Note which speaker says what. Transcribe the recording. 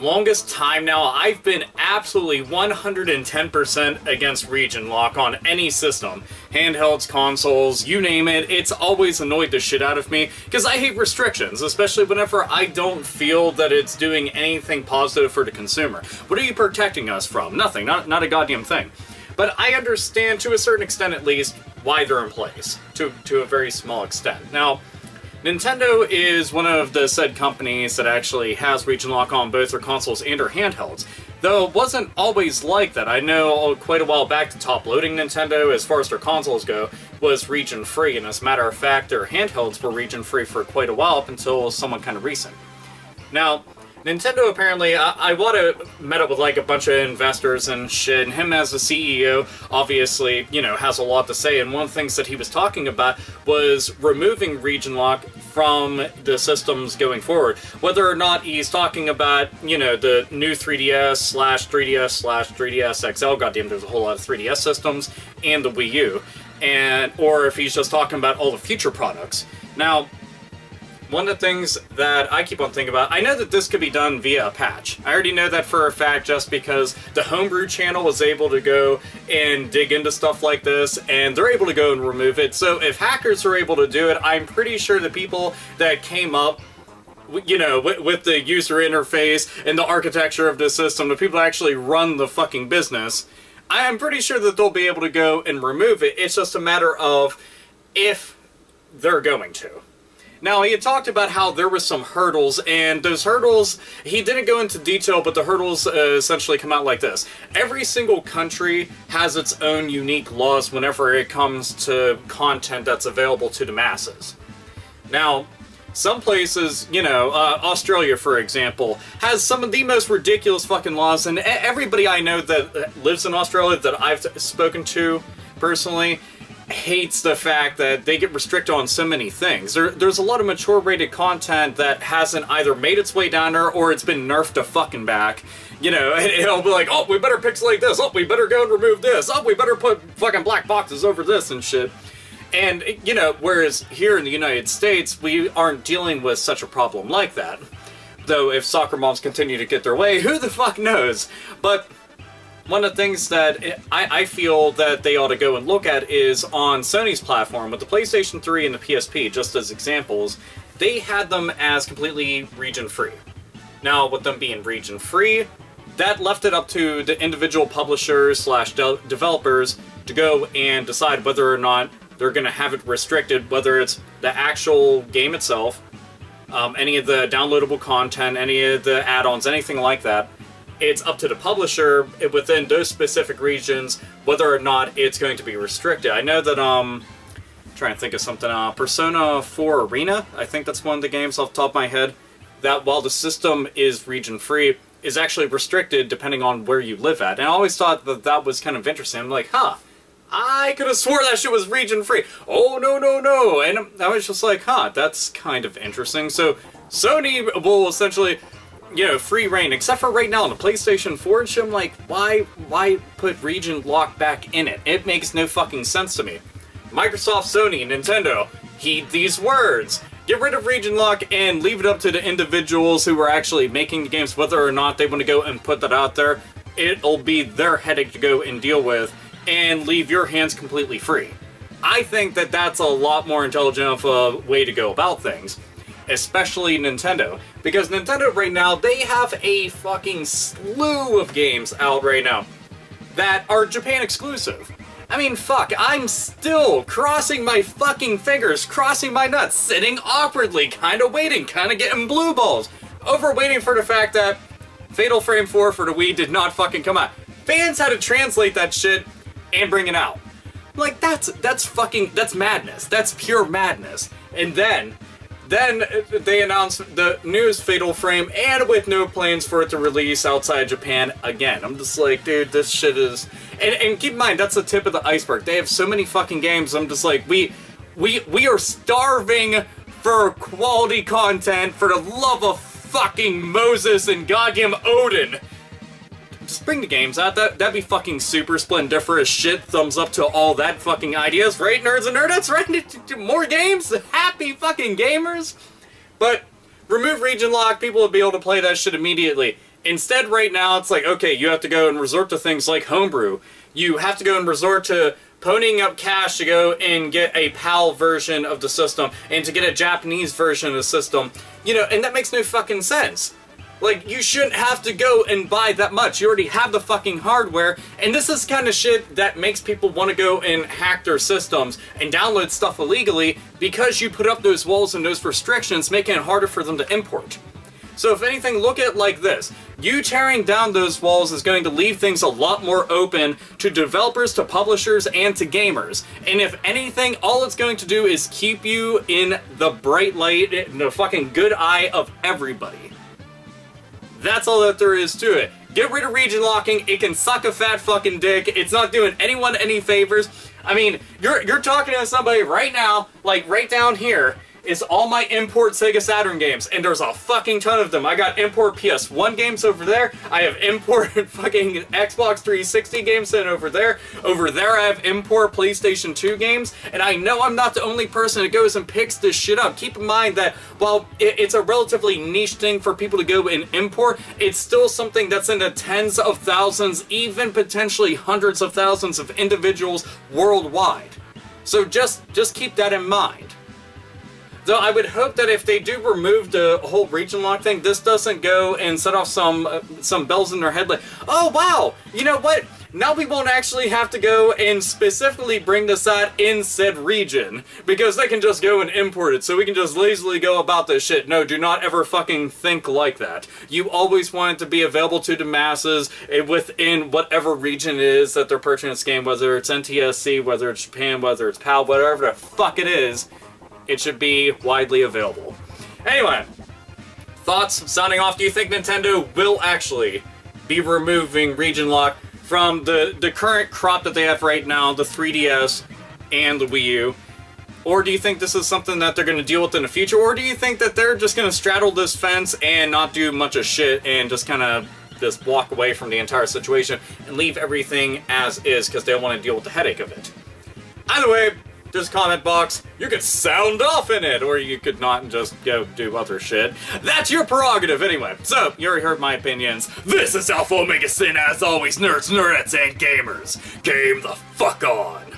Speaker 1: longest time now, I've been absolutely 110% against region lock on any system. Handhelds, consoles, you name it, it's always annoyed the shit out of me, because I hate restrictions, especially whenever I don't feel that it's doing anything positive for the consumer. What are you protecting us from? Nothing, not a goddamn thing. But I understand, to a certain extent at least, why they're in place, to a very small extent. Now, Nintendo is one of the said companies that actually has region lock on both their consoles and their handhelds. Though it wasn't always like that. I know quite a while back the top-loading Nintendo, as far as their consoles go, was region-free, and as a matter of fact, their handhelds were region-free for quite a while, up until somewhat kind of recent. Now, Nintendo apparently, Iwata met up with like a bunch of investors and shit, and him as a CEO obviously, you know, has a lot to say, and one of the things that he was talking about was removing region lock from the systems going forward. Whether or not he's talking about, you know, the new 3DS/3DS/3DS XL, goddamn there's a whole lot of 3DS systems, and the Wii U, or if he's just talking about all the future products. Now, one of the things that I keep on thinking about, I know that this could be done via a patch. I already know that for a fact just because the Homebrew channel was able to go and dig into stuff like this, and they're able to go and remove it. So if hackers are able to do it, I'm pretty sure the people that came up, you know, with the user interface and the architecture of the system, the people that actually run the fucking business, I am pretty sure that they'll be able to go and remove it. It's just a matter of if they're going to. Now, he had talked about how there were some hurdles, and those hurdles, he didn't go into detail, but the hurdles essentially come out like this. Every single country has its own unique laws whenever it comes to content that's available to the masses. Now, some places, you know, Australia, for example, has some of the most ridiculous fucking laws, and everybody I know that lives in Australia that I've spoken to personally hates the fact that they get restricted on so many things. There's a lot of mature rated content that hasn't either made its way down there or it's been nerfed to fucking back. You know, it'll be like, oh, we better pixelate this, oh, we better go and remove this, oh, we better put fucking black boxes over this and shit. And, you know, whereas here in the United States, we aren't dealing with such a problem like that. Though if soccer moms continue to get their way, who the fuck knows? But one of the things that I feel that they ought to go and look at is on Sony's platform, with the PlayStation 3 and the PSP, just as examples, they had them as completely region-free. Now, with them being region-free, that left it up to the individual publishers/developers to go and decide whether or not they're going to have it restricted, whether it's the actual game itself, any of the downloadable content, any of the add-ons, anything like that. It's up to the publisher within those specific regions whether or not it's going to be restricted. I know that, I'm trying to think of something, Persona 4 Arena, I think that's one of the games off the top of my head, that while the system is region-free, is actually restricted depending on where you live at. And I always thought that that was kind of interesting. I'm like, huh, I could have swore that shit was region-free. Oh, no, no, no. And I was just like, huh, that's kind of interesting. So Sony will essentially, you know, free reign, except for right now on the PlayStation 4 and shit. I'm like, why put region lock back in it? It makes no fucking sense to me. Microsoft, Sony, Nintendo, heed these words. Get rid of region lock and leave it up to the individuals who are actually making the games, whether or not they want to go and put that out there. It'll be their headache to go and deal with, and leave your hands completely free. I think that that's a lot more intelligent of a way to go about things. Especially Nintendo. Because Nintendo right now, they have a fucking slew of games out right now that are Japan exclusive. I mean, fuck, I'm still crossing my fucking fingers, crossing my nuts, sitting awkwardly, kinda waiting, kinda getting blue balls, over waiting for the fact that Fatal Frame 4 for the Wii did not fucking come out. Fans had to translate that shit and bring it out. Like, that's madness. That's pure madness. And then they announced the newest Fatal Frame, and with no plans for it to release outside Japan again. I'm just like, dude, this shit is... And keep in mind, that's the tip of the iceberg. They have so many fucking games, I'm just like, we are starving for quality content, for the love of fucking Moses and goddamn Odin. Just bring the games out. That'd be fucking super splendiferous shit. Thumbs up to all that fucking ideas, right, nerds and nerdettes, right? More games? Happy fucking gamers? But remove region lock, people will be able to play that shit immediately. Instead, right now, it's like, okay, you have to go and resort to things like homebrew. You have to go and resort to ponying up cash to go and get a PAL version of the system, and to get a Japanese version of the system. You know, and that makes no fucking sense. Like, you shouldn't have to go and buy that much. You already have the fucking hardware, and this is kind of shit that makes people want to go and hack their systems and download stuff illegally, because you put up those walls and those restrictions, making it harder for them to import. So if anything, look at it like this. You tearing down those walls is going to leave things a lot more open to developers, to publishers, and to gamers. And if anything, all it's going to do is keep you in the bright light, in the fucking good eye of everybody. That's all that there is to it. Get rid of region locking. It can suck a fat fucking dick. It's not doing anyone any favors. I mean, you're talking to somebody right now, like right down here, is all my import Sega Saturn games, and there's a fucking ton of them. I got import PS1 games over there, I have import fucking Xbox 360 games sent over there. Over there I have import PlayStation 2 games, and I know I'm not the only person that goes and picks this shit up. Keep in mind that while it's a relatively niche thing for people to go and import, it's still something that's in the tens of thousands, even potentially hundreds of thousands of individuals worldwide. So just keep that in mind. Though I would hope that if they do remove the whole region lock thing, this doesn't go and set off some bells in their head like, oh wow, you know what? Now we won't actually have to go and specifically bring this out in said region, because they can just go and import it, so we can just lazily go about this shit. No, do not ever fucking think like that. You always want it to be available to the masses within whatever region it is that they're purchasing this game, whether it's NTSC, whether it's Japan, whether it's PAL, whatever the fuck it is. It should be widely available. Anyway, thoughts? Sounding off, do you think Nintendo will actually be removing region lock from the current crop that they have right now, the 3DS and the Wii U? Or do you think this is something that they're going to deal with in the future? Or do you think that they're just going to straddle this fence and not do much of shit and just kind of just walk away from the entire situation and leave everything as is because they don't want to deal with the headache of it? Either way, there's a comment box. You could sound off in it, or you could not and just go do other shit. That's your prerogative anyway. So, you already heard my opinions. This is AlphaOmegaSin, as always, nerds, nerdettes, and gamers. Game the fuck on.